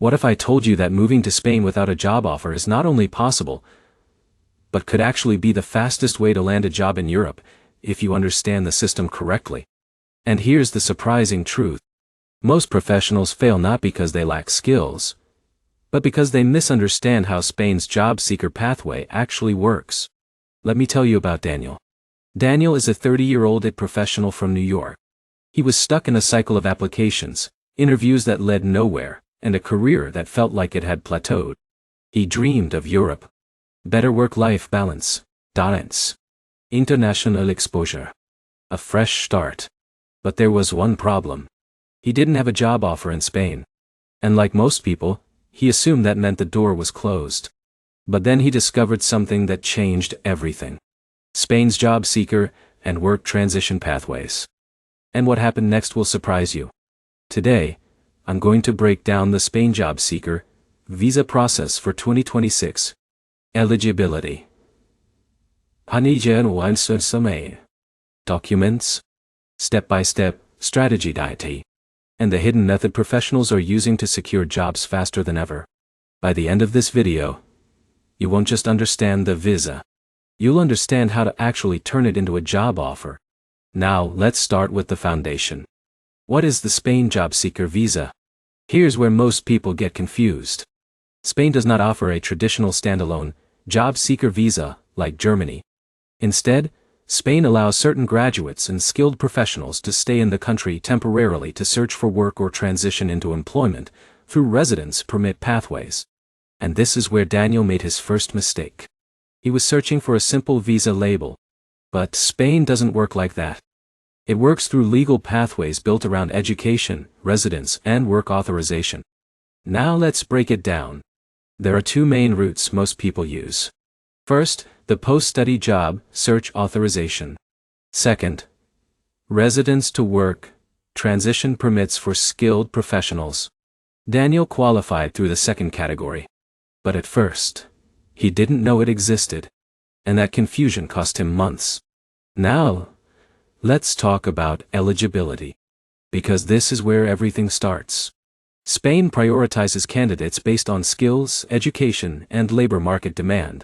What if I told you that moving to Spain without a job offer is not only possible, but could actually be the fastest way to land a job in Europe, if you understand the system correctly? And here's the surprising truth. Most professionals fail not because they lack skills, but because they misunderstand how Spain's job seeker pathway actually works. Let me tell you about Daniel. Daniel is a 30-year-old professional from New York. He was stuck in a cycle of applications, interviews that led nowhere, and a career that felt like it had plateaued. He dreamed of Europe. Better work-life balance, international exposure, a fresh start. But there was one problem. He didn't have a job offer in Spain. And like most people, he assumed that meant the door was closed. But then he discovered something that changed everything. Spain's job seeker and work transition pathways. And what happened next will surprise you. Today, I'm going to break down the Spain job seeker visa process for 2026. Eligibility. Documents. Step-by-step strategy diety. And the hidden method professionals are using to secure jobs faster than ever. By the end of this video, you won't just understand the visa. You'll understand how to actually turn it into a job offer. Now, let's start with the foundation. What is the Spain job seeker visa? Here's where most people get confused. Spain does not offer a traditional standalone job seeker visa like Germany. Instead, Spain allows certain graduates and skilled professionals to stay in the country temporarily to search for work or transition into employment through residence permit pathways. And this is where Daniel made his first mistake. He was searching for a simple visa label. But Spain doesn't work like that. It works through legal pathways built around education, residence, and work authorization. Now let's break it down. There are two main routes most people use. First, the post-study job search authorization. Second, residence to work transition permits for skilled professionals. Daniel qualified through the second category. But at first, he didn't know it existed. And that confusion cost him months. Now, let's talk about eligibility. Because this is where everything starts. Spain prioritizes candidates based on skills, education, and labor market demand.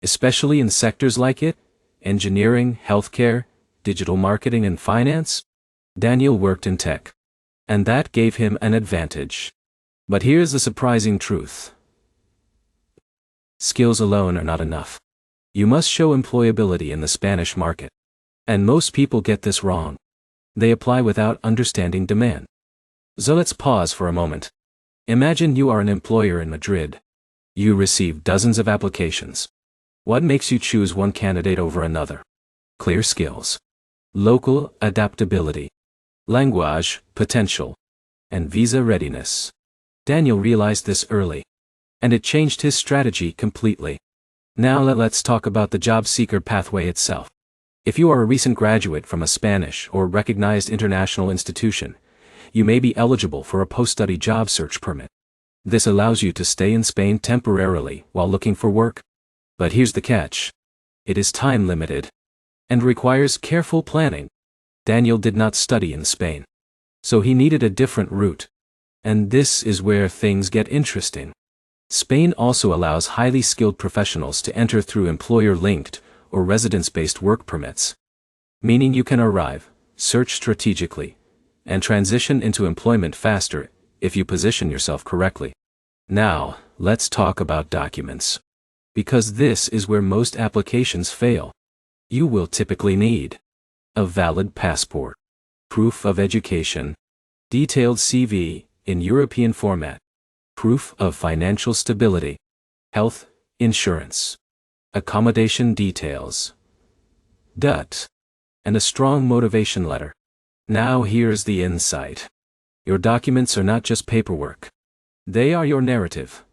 Especially in sectors like engineering, healthcare, digital marketing, and finance. Daniel worked in tech. And that gave him an advantage. But here's the surprising truth. Skills alone are not enough. You must show employability in the Spanish market. And most people get this wrong. They apply without understanding demand. So let's pause for a moment. Imagine you are an employer in Madrid. You receive dozens of applications. What makes you choose one candidate over another? Clear skills. Local adaptability. Language potential. And visa readiness. Daniel realized this early. And it changed his strategy completely. Now let's talk about the job seeker pathway itself. If you are a recent graduate from a Spanish or recognized international institution, you may be eligible for a post-study job search permit. This allows you to stay in Spain temporarily while looking for work. But here's the catch. It is time-limited and requires careful planning. Daniel did not study in Spain, so he needed a different route. And this is where things get interesting. Spain also allows highly skilled professionals to enter through employer-linked or residence-based work permits, meaning you can arrive, search strategically, and transition into employment faster if you position yourself correctly. Now, let's talk about documents. Because this is where most applications fail. You will typically need a valid passport, proof of education, detailed CV in European format, proof of financial stability, health insurance, accommodation details, and a strong motivation letter. Now here's the insight. Your documents are not just paperwork. They are your narrative.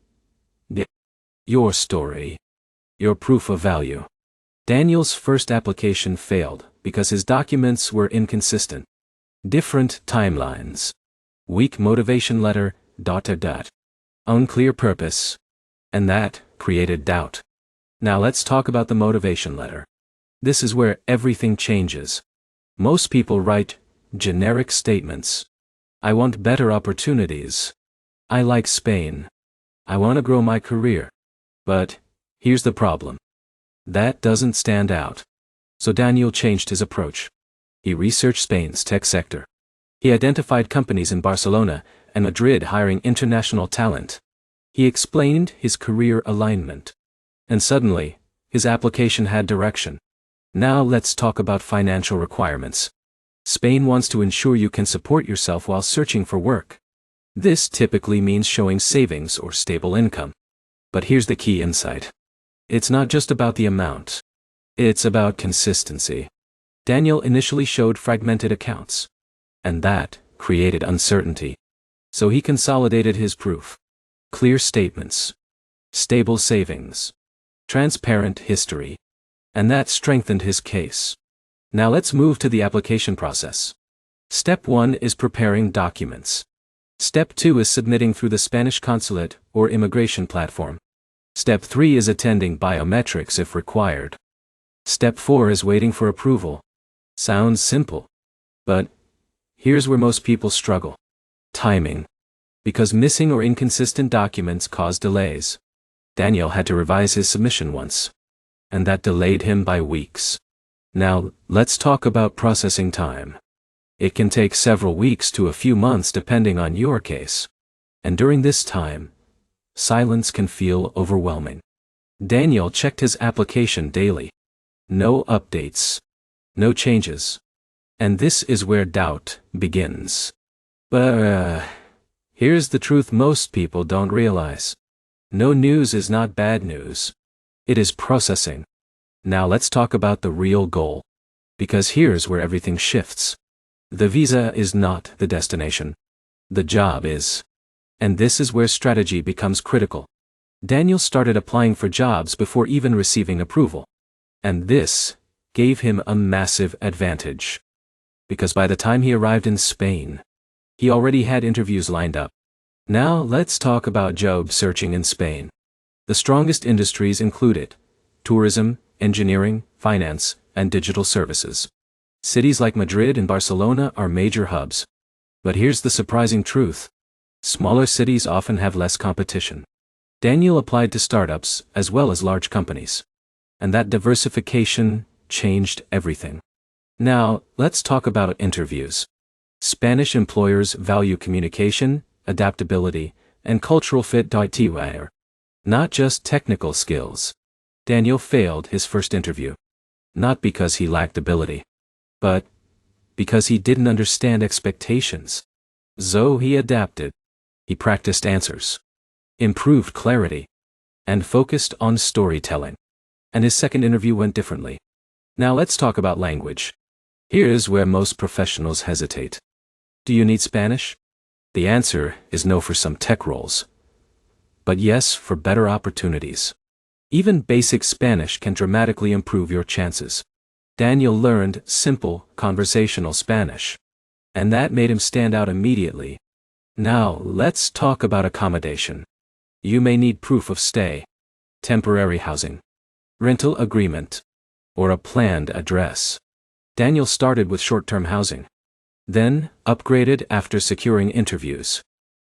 Your story. Your proof of value. Daniel's first application failed because his documents were inconsistent. Different timelines. Weak motivation letter, ... Unclear purpose. And that created doubt. Now let's talk about the motivation letter. This is where everything changes. Most people write generic statements. I want better opportunities. I like Spain. I want to grow my career. But here's the problem. That doesn't stand out. So Daniel changed his approach. He researched Spain's tech sector. He identified companies in Barcelona and Madrid hiring international talent. He explained his career alignment. And suddenly, his application had direction. Now let's talk about financial requirements. Spain wants to ensure you can support yourself while searching for work. This typically means showing savings or stable income. But here's the key insight. It's not just about the amount. It's about consistency. Daniel initially showed fragmented accounts. And that created uncertainty. So he consolidated his proof. Clear statements. Stable savings. Transparent history. And that strengthened his case. Now let's move to the application process. Step 1 is preparing documents. Step 2 is submitting through the Spanish consulate or immigration platform. Step 3 is attending biometrics if required. Step 4 is waiting for approval. Sounds simple. But here's where most people struggle. Timing. Because missing or inconsistent documents cause delays. Daniel had to revise his submission once. And that delayed him by weeks. Now, let's talk about processing time. It can take several weeks to a few months depending on your case. And during this time, silence can feel overwhelming. Daniel checked his application daily. No updates. No changes. And this is where doubt begins. But here's the truth most people don't realize. No news is not bad news. It is processing. Now let's talk about the real goal. Because here's where everything shifts. The visa is not the destination. The job is. And this is where strategy becomes critical. Daniel started applying for jobs before even receiving approval. And this gave him a massive advantage. Because by the time he arrived in Spain, he already had interviews lined up. Now let's talk about job searching in Spain. The strongest industries included tourism, engineering, finance, and digital services. Cities like Madrid and Barcelona are major hubs. But here's the surprising truth. Smaller cities often have less competition. Daniel applied to startups as well as large companies. And that diversification changed everything. Now, let's talk about interviews. Spanish employers value communication, adaptability, and cultural fit. Not just technical skills. Daniel failed his first interview. Not because he lacked ability, but because he didn't understand expectations. So he adapted. He practiced answers, improved clarity, and focused on storytelling. And his second interview went differently. Now let's talk about language. Here's where most professionals hesitate. Do you need Spanish? The answer is no for some tech roles. But yes for better opportunities. Even basic Spanish can dramatically improve your chances. Daniel learned simple, conversational Spanish. And that made him stand out immediately. Now, let's talk about accommodation. You may need proof of stay, temporary housing, rental agreement, or a planned address. Daniel started with short-term housing, then upgraded after securing interviews.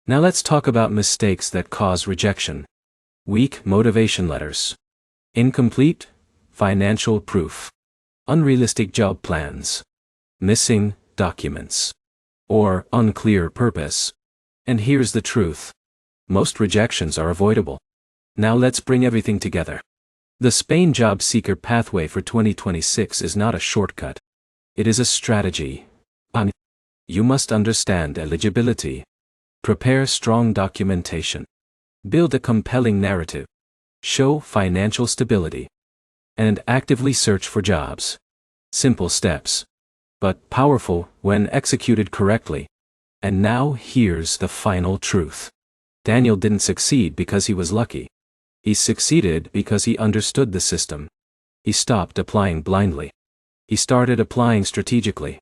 Now let's talk about mistakes that cause rejection. Weak motivation letters, incomplete financial proof, unrealistic job plans, missing documents, or unclear purpose. And here's the truth. Most rejections are avoidable. Now let's bring everything together. The Spain job seeker pathway for 2026 is not a shortcut. It is a strategy. You must understand eligibility. Prepare strong documentation. Build a compelling narrative. Show financial stability. And actively search for jobs. Simple steps, but powerful when executed correctly. And now here's the final truth. Daniel didn't succeed because he was lucky. He succeeded because he understood the system. He stopped applying blindly. He started applying strategically.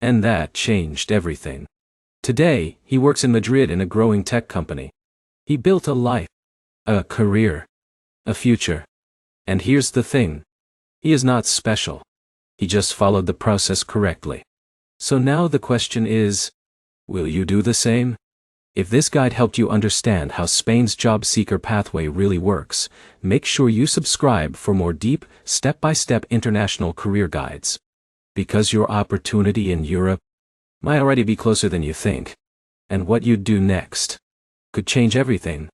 And that changed everything. Today, he works in Madrid in a growing tech company. He built a life, a career, a future. And here's the thing. He is not special. He just followed the process correctly. So now the question is, will you do the same? If this guide helped you understand how Spain's job seeker pathway really works, make sure you subscribe for more deep, step-by-step international career guides. Because your opportunity in Europe might already be closer than you think. And what you'd do next could change everything.